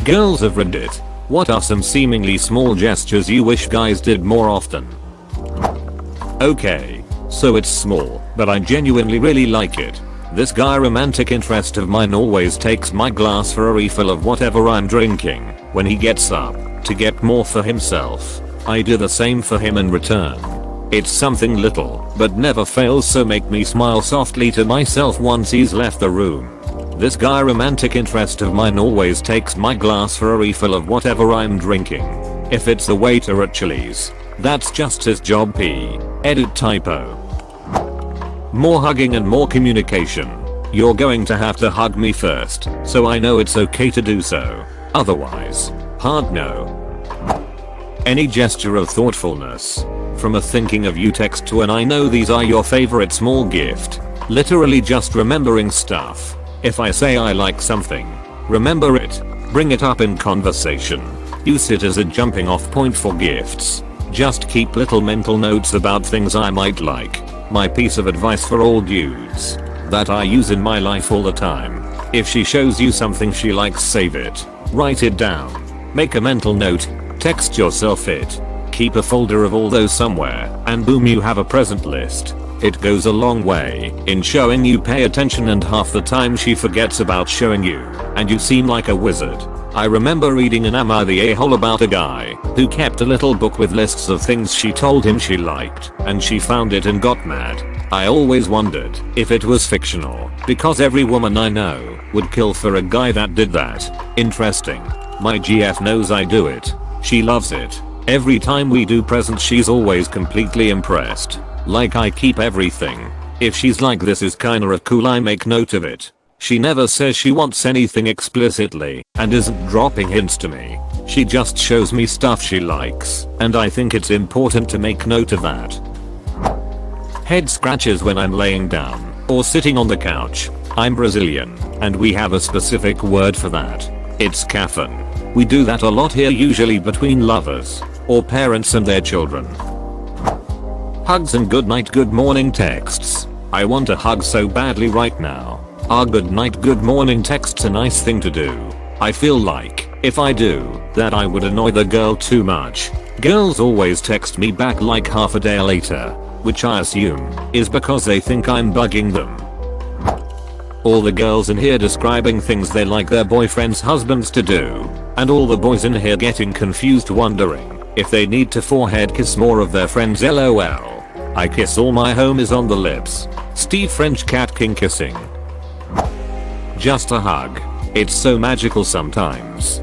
Girls of Reddit, what are some seemingly small gestures you wish guys did more often? Okay, so it's small, but I genuinely really like it. This guy romantic interest of mine always takes my glass for a refill of whatever I'm drinking when he gets up to get more for himself. I do the same for him in return. It's something little, but never fails to make me smile softly to myself once he's left the room. This guy romantic interest of mine always takes my glass for a refill of whatever I'm drinking. If it's the waiter at Chili's, that's just his job. Edit typo. More hugging and more communication. You're going to have to hug me first, so I know it's okay to do so. Otherwise, hard no. Any gesture of thoughtfulness. From a thinking of you text to an I know these are your favorite small gift. Literally just remembering stuff. If I say I like something, remember it. Bring it up in conversation. Use it as a jumping off point for gifts. Just keep little mental notes about things I might like. My piece of advice for all dudes that I use in my life all the time. If she shows you something she likes, save it. Write it down. Make a mental note. Text yourself it. Keep a folder of all those somewhere, and boom, you have a present list. It goes a long way in showing you pay attention, and half the time she forgets about showing you, and you seem like a wizard. I remember reading an Am I the A-hole about a guy who kept a little book with lists of things she told him she liked, and she found it and got mad. I always wondered if it was fictional, because every woman I know would kill for a guy that did that. Interesting. My GF knows I do it. She loves it. Every time we do presents she's always completely impressed. Like I keep everything. If she's like this is kinda a cool, I make note of it. She never says she wants anything explicitly and isn't dropping hints to me. She just shows me stuff she likes, and I think it's important to make note of that. Head scratches when I'm laying down or sitting on the couch. I'm Brazilian, and we have a specific word for that. It's cafon. We do that a lot here, usually between lovers or parents and their children. Hugs and good night good morning texts. I want a hug so badly right now. Are good night good morning texts a nice thing to do? I feel like if I do that I would annoy the girl too much. Girls always text me back like half a day later, which I assume is because they think I'm bugging them. All the girls in here describing things they like their boyfriend's husbands to do, and all the boys in here getting confused wondering if they need to forehead kiss more of their friends. LOL. I kiss all my homies on the lips. Steve French cat king kissing. Just a hug. It's so magical sometimes.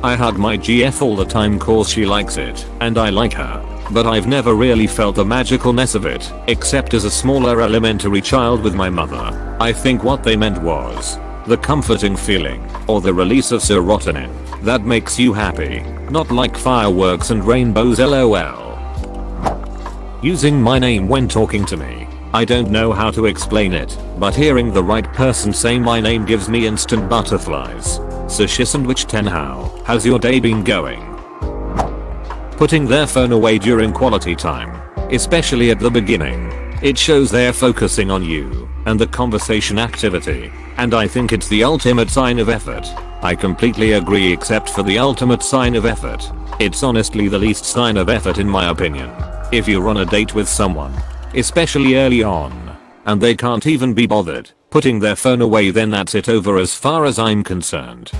I hug my GF all the time cause she likes it and I like her, but I've never really felt the magicalness of it except as a smaller elementary child with my mother. I think what they meant was the comforting feeling or the release of serotonin that makes you happy, not like fireworks and rainbows. LOL. Using my name when talking to me. I don't know how to explain it, but hearing the right person say my name gives me instant butterflies. Sushi Sandwich 10, how has your day been going? Putting their phone away during quality time, especially at the beginning. It shows they're focusing on you and the conversation activity, and I think it's the ultimate sign of effort. I completely agree except for the ultimate sign of effort. It's honestly the least sign of effort in my opinion. If you're on a date with someone, especially early on, and they can't even be bothered putting their phone away, then that's it over as far as I'm concerned.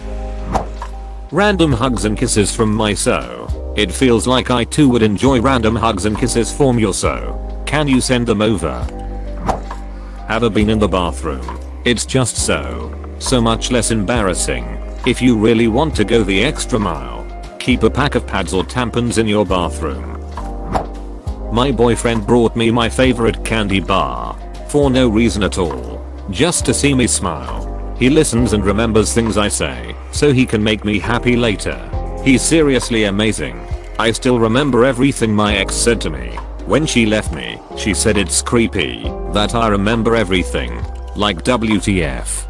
Random hugs and kisses from my so. It feels like I too would enjoy random hugs and kisses from your so. Can you send them over? Ever been in the bathroom? It's just so much less embarrassing. If you really want to go the extra mile, keep a pack of pads or tampons in your bathroom. My boyfriend brought me my favorite candy bar for no reason at all, just to see me smile. He listens and remembers things I say so he can make me happy later. He's seriously amazing. I still remember everything my ex said to me when she left me. She said it's creepy that I remember everything. Like WTF.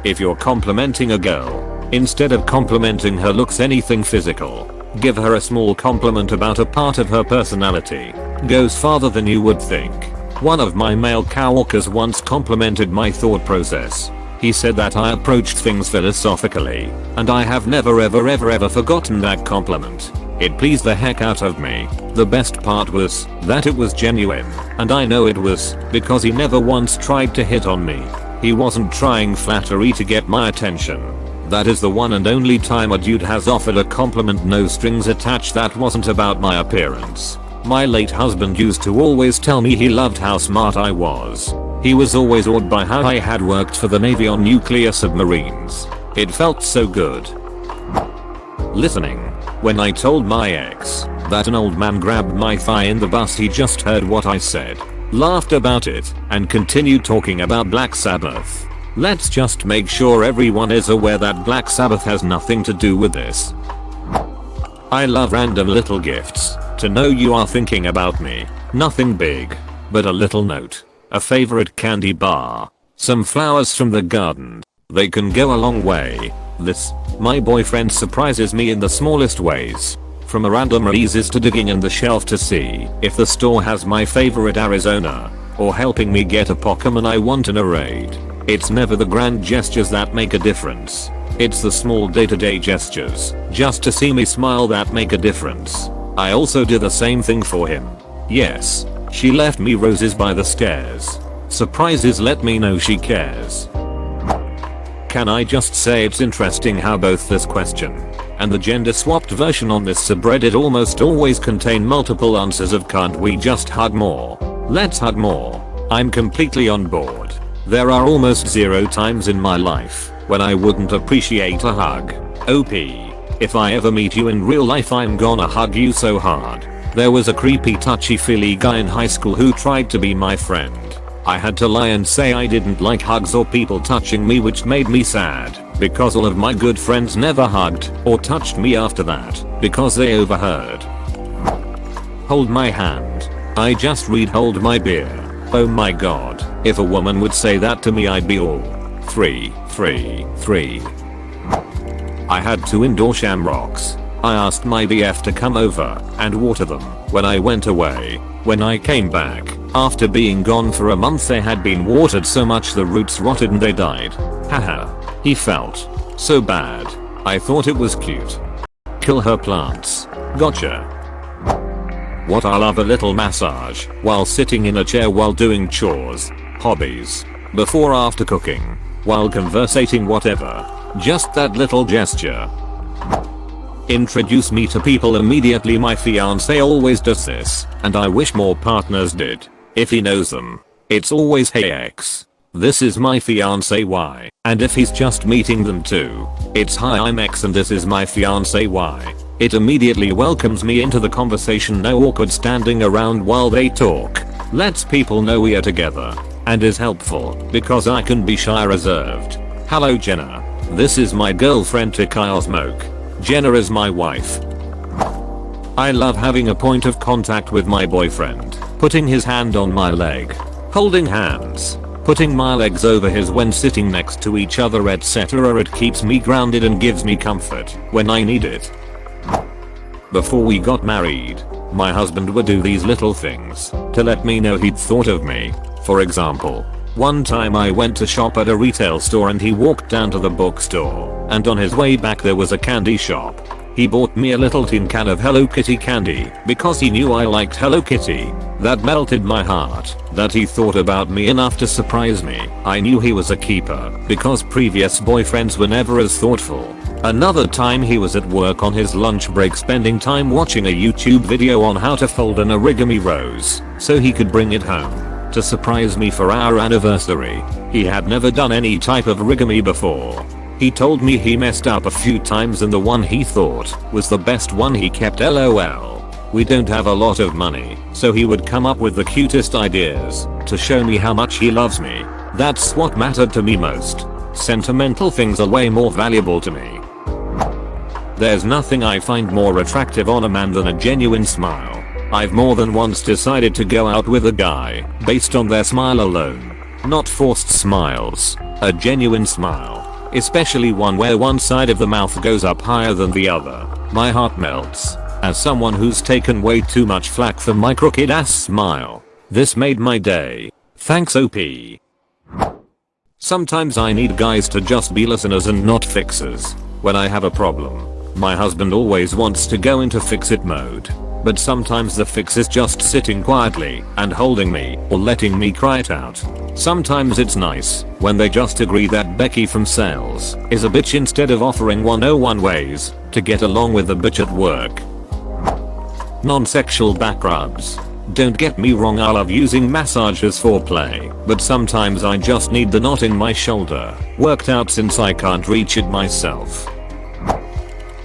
If you're complimenting a girl, instead of complimenting her looks, anything physical, give her a small compliment about a part of her personality. Goes farther than you would think. One of my male coworkers once complimented my thought process. He said that I approached things philosophically, and I have never ever forgotten that compliment. It pleased the heck out of me. The best part was that it was genuine, and I know it was because he never once tried to hit on me. He wasn't trying flattery to get my attention. That is the one and only time a dude has offered a compliment no strings attached that wasn't about my appearance. My late husband used to always tell me he loved how smart I was. He was always awed by how I had worked for the Navy on nuclear submarines. It felt so good. Listening. When I told my ex that an old man grabbed my thigh in the bus, he just heard what I said, laughed about it, and continued talking about Black Sabbath. Let's just make sure everyone is aware that Black Sabbath has nothing to do with this. I love random little gifts. To know you are thinking about me. Nothing big, but a little note. A favorite candy bar. Some flowers from the garden. They can go a long way. My boyfriend surprises me in the smallest ways. From a random releases to digging in the shelf to see if the store has my favorite Arizona, or helping me get a Pokemon I want in a raid. It's never the grand gestures that make a difference. It's the small day-to-day gestures, just to see me smile, that make a difference. I also do the same thing for him. Yes, she left me roses by the stairs. Surprises let me know she cares. Can I just say it's interesting how both this question and the gender swapped version on this subreddit almost always contain multiple answers of can't we just hug more? Let's hug more. I'm completely on board. There are almost 0 times in my life when I wouldn't appreciate a hug. OP. If I ever meet you in real life, I'm gonna hug you so hard. There was a creepy touchy-feely guy in high school who tried to be my friend. I had to lie and say I didn't like hugs or people touching me, which made me sad, because all of my good friends never hugged or touched me after that, because they overheard. Hold my hand. I just read hold my beer. Oh my god, if a woman would say that to me, I'd be all free. I had 2 indoor shamrocks. I asked my BF to come over and water them when I went away. When I came back, after being gone for a month, they had been watered so much the roots rotted and they died. Haha. He felt so bad. I thought it was cute. Kill her plants. Gotcha. What, I love a little massage while sitting in a chair while doing chores. Hobbies. Before after cooking. While conversating, whatever. Just that little gesture. Introduce me to people immediately. My fiance always does this, and I wish more partners did. If he knows them, it's always hey X. This is my fiance Y. And if he's just meeting them too, it's hi, I'm X and this is my fiance Y. It immediately welcomes me into the conversation, no awkward standing around while they talk. Lets people know we are together, and is helpful because I can be shy, reserved. Hello Jenna. This is my girlfriend to Kyle Smoke. Jenna is my wife. I love having a point of contact with my boyfriend, putting his hand on my leg, holding hands, putting my legs over his when sitting next to each other, etc. It keeps me grounded and gives me comfort when I need it. Before we got married, my husband would do these little things to let me know he'd thought of me. For example, one time I went to shop at a retail store and he walked down to the bookstore, and on his way back there was a candy shop. He bought me a little tin can of Hello Kitty candy because he knew I liked Hello Kitty. That melted my heart that he thought about me enough to surprise me. I knew he was a keeper because previous boyfriends were never as thoughtful. Another time he was at work on his lunch break spending time watching a YouTube video on how to fold an origami rose so he could bring it home to surprise me for our anniversary. He had never done any type of origami before. He told me he messed up a few times and the one he thought was the best one he kept. LOL. We don't have a lot of money, so he would come up with the cutest ideas to show me how much he loves me. That's what mattered to me most. Sentimental things are way more valuable to me. There's nothing I find more attractive on a man than a genuine smile. I've more than once decided to go out with a guy based on their smile alone. Not forced smiles. A genuine smile. Especially one where one side of the mouth goes up higher than the other. My heart melts. As someone who's taken way too much flack for my crooked ass smile, this made my day. Thanks OP. Sometimes I need guys to just be listeners and not fixers. When I have a problem, my husband always wants to go into fix it mode. But sometimes the fix is just sitting quietly and holding me or letting me cry it out. Sometimes it's nice when they just agree that Becky from sales is a bitch instead of offering 101 ways to get along with the bitch at work. Non-sexual back rubs. Don't get me wrong, I love using massage as foreplay, but sometimes I just need the knot in my shoulder worked out since I can't reach it myself.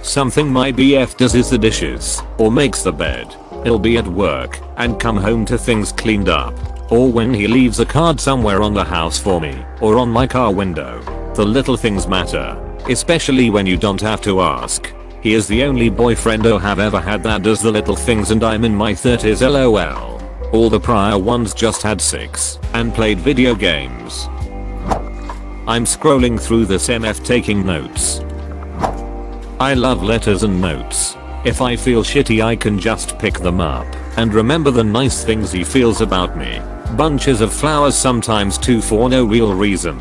Something my BF does is the dishes or makes the bed. He'll be at work and come home to things cleaned up, or when he leaves a card somewhere on the house for me or on my car window. The little things matter, especially when you don't have to ask. He is the only boyfriend I have ever had that does the little things, and I'm in my 30s lol. All the prior ones just had sex and played video games. I'm scrolling through this MF taking notes. I love letters and notes. If I feel shitty I can just pick them up and remember the nice things he feels about me. Bunches of flowers sometimes too for no real reason.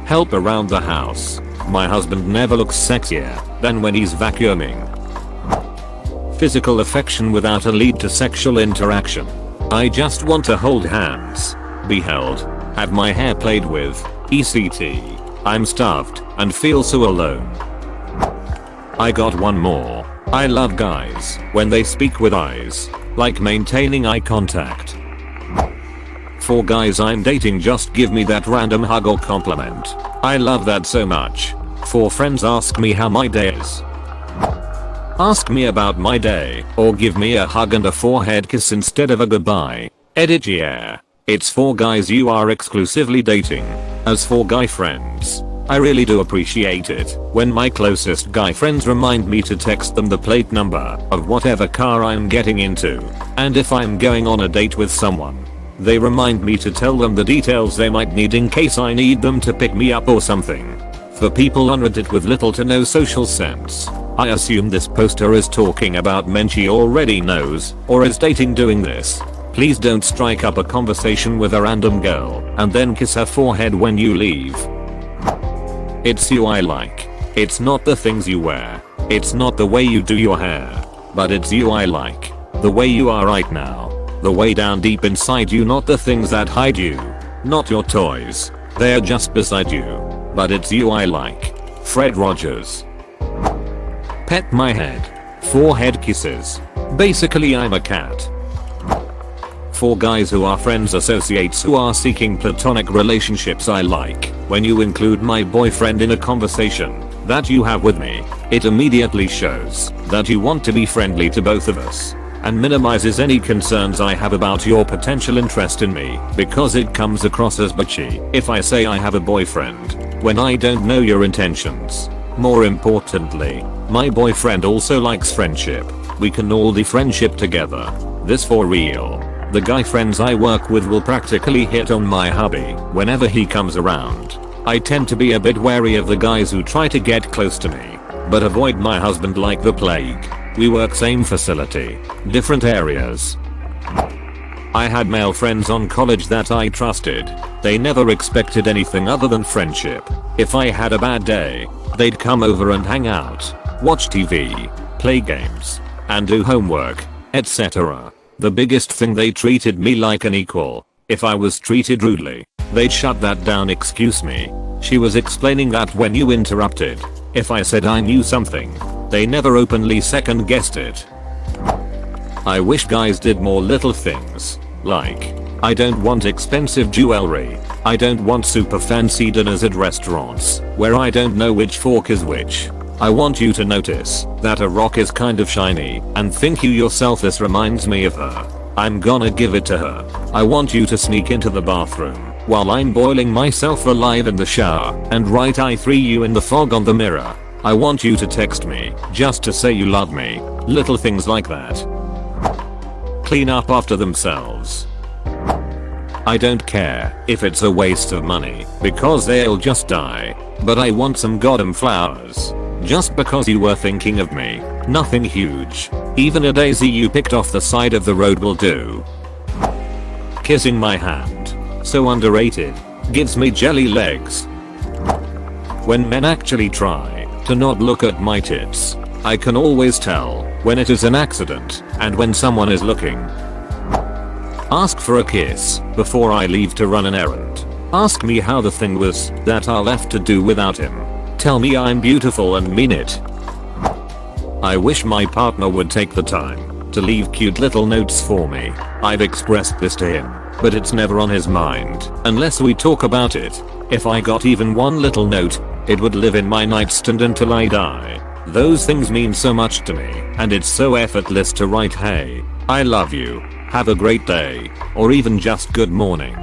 Help around the house. My husband never looks sexier than when he's vacuuming. Physical affection without a lead to sexual interaction. I just want to hold hands, be held, have my hair played with, etc. I'm starved and feel so alone. I got one more. I love guys when they speak with eyes, like maintaining eye contact. For guys I'm dating, just give me that random hug or compliment. I love that so much. For friends, ask me how my day is. Ask me about my day or give me a hug and a forehead kiss instead of a goodbye. Edit yeah. It's for guys you are exclusively dating. As for guy friends, I really do appreciate it when my closest guy friends remind me to text them the plate number of whatever car I'm getting into, and if I'm going on a date with someone, they remind me to tell them the details they might need in case I need them to pick me up or something. For people on Reddit with little to no social sense, I assume this poster is talking about men she already knows or is dating doing this. Please don't strike up a conversation with a random girl and then kiss her forehead when you leave. It's you I like. It's not the things you wear. It's not the way you do your hair. But it's you I like. The way you are right now. The way down deep inside you, not the things that hide you. Not your toys. They're just beside you. But it's you I like. Fred Rogers. Pet my head. Forehead kisses. Basically I'm a cat. For guys who are friends associates who are seeking platonic relationships, I like when you include my boyfriend in a conversation that you have with me. It immediately shows that you want to be friendly to both of us and minimizes any concerns I have about your potential interest in me, because it comes across as bitchy if I say I have a boyfriend when I don't know your intentions. More importantly, my boyfriend also likes friendship. We can all do friendship together. This for real. The guy friends I work with will practically hit on my hubby whenever he comes around. I tend to be a bit wary of the guys who try to get close to me, but avoid my husband like the plague. We work same facility, different areas. I had male friends on college that I trusted. They never expected anything other than friendship. If I had a bad day, they'd come over and hang out, watch TV, play games, and do homework, etc. The biggest thing, they treated me like an equal. If I was treated rudely, they'd shut that down. Excuse me. She was explaining that when you interrupted. If I said I knew something, they never openly second guessed it. I wish guys did more little things. Like, I don't want expensive jewelry. I don't want super fancy dinners at restaurants where I don't know which fork is which. I want you to notice that a rock is kind of shiny and think you yourself, this reminds me of her. I'm gonna give it to her. I want you to sneak into the bathroom while I'm boiling myself alive in the shower and write I 3 you in the fog on the mirror. I want you to text me just to say you love me. Little things like that. Clean up after themselves. I don't care if it's a waste of money because they'll just die, but I want some goddamn flowers. Just because you were thinking of me. Nothing huge. Even a daisy you picked off the side of the road will do. Kissing my hand. So underrated. Gives me jelly legs. When men actually try to not look at my tits, I can always tell when it is an accident and when someone is looking. Ask for a kiss before I leave to run an errand. Ask me how the thing was that I left to do without him. Tell me I'm beautiful and mean it. I wish my partner would take the time to leave cute little notes for me. I've expressed this to him, but it's never on his mind unless we talk about it. If I got even one little note, it would live in my nightstand until I die. Those things mean so much to me, and it's so effortless to write hey, I love you, have a great day, or even just good morning.